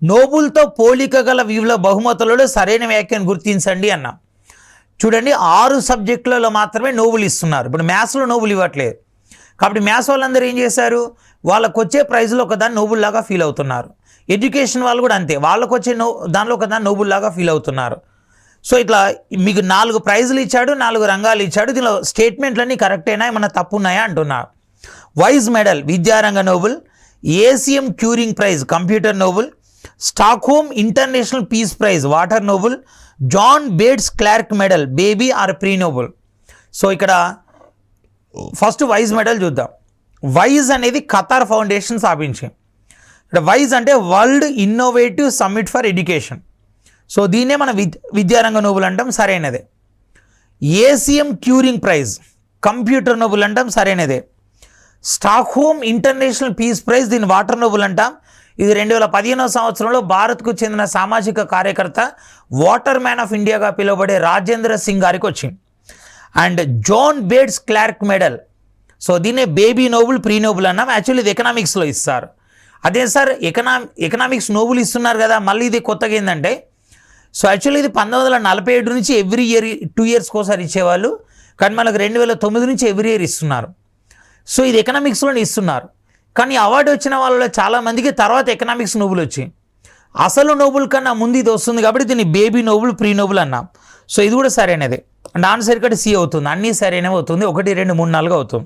నోబుల్తో పోలిక గల వివిధ బహుమతులలో సరైన వ్యాఖ్యను గుర్తించండి అన్నాం. చూడండి 6 సబ్జెక్టులలో మాత్రమే నోబుల్ ఇస్తున్నారు. ఇప్పుడు మ్యాథ్స్లో నోబుల్ ఇవ్వట్లేదు. కాబట్టి మ్యాథ్స్ వాళ్ళందరూ ఏం చేశారు, వాళ్ళకు వచ్చే ప్రైజ్లో ఒకదాన్ని నోబుల్ లాగా ఫీల్ అవుతున్నారు. ఎడ్యుకేషన్ వాళ్ళు కూడా అంతే, వాళ్ళకు వచ్చే దానిలో ఒకదాన్ని నోబుల్ లాగా ఫీల్ అవుతున్నారు. సో ఇట్లా మీకు 4 ప్రైజులు ఇచ్చాడు, 4 రంగాలు ఇచ్చాడు. దీనిలో స్టేట్మెంట్లన్నీ కరెక్టేనా, ఏమన్నా తప్పు ఉన్నాయా అంటున్నారు. వైజ్ మెడల్ విద్యారంగ Nobel, ACM Turing prize computer Nobel, Stockholm international peace prize water Nobel, John Bates Clark medal baby or pre Nobel. So ఇక్కడ ఫస్ట్ వైజ్ మెడల్ చూద్దాం. వైజ్ అనేది ఖతార్ ఫౌండేషన్ స్థాపించింది. ఇక్కడ వైజ్ అంటే world innovative summit for education. So దీన్నే మన విద్యారంగ నోబుల్ అంటాం, సరైనదే. ACM Turing prize computer Nobel అంటాం, సరైనదే. స్టాక్హోమ్ ఇంటర్నేషనల్ పీస్ ప్రైజ్ దీన్ని వాటర్ నోబుల్ అంటాం. ఇది 2015వ సంవత్సరంలో భారత్కు చెందిన సామాజిక కార్యకర్త వాటర్ మ్యాన్ ఆఫ్ ఇండియాగా పిలువబడే రాజేంద్ర సింగ్ గారికి వచ్చింది. And John Bates Clark medal, so దీన్నే బేబీ నోబుల్ ప్రీ నోబుల్ అన్నాం. యాక్చువల్లీ ఇది ఎకనామిక్స్లో ఇస్తారు. అదే సార్ ఎకనామిక్స్ నోబుల్ ఇస్తున్నారు కదా, మళ్ళీ ఇది కొత్తగా ఏంటంటే, సో యాక్చువల్లీ ఇది 1947 నుంచి ఎవ్రీ ఇయర్ 2 ఇయర్స్కి ఒకసారి ఇచ్చేవాళ్ళు, కానీ మనకు 2009 నుంచి ఎవ్రీ ఇయర్ ఇస్తున్నారు. సో ఇది ఎకనామిక్స్లోనే ఇస్తున్నారు. కానీ అవార్డు వచ్చిన వాళ్ళలో చాలామందికి తర్వాత ఎకనామిక్స్ నోబుల్ వచ్చి, అసలు నోబుల్ కన్నా ముందు ఇది వస్తుంది కాబట్టి దీన్ని బేబీ నోబుల్ ప్రీ నోబుల్ అన్నాం. సో ఇది కూడా సరైనదే. అండ్ ఆన్సర్ ఇక్కడ సి అవుతుంది. అన్నీ సరైనవి అవుతుంది. 1, 2, 3, 4 అవుతుంది.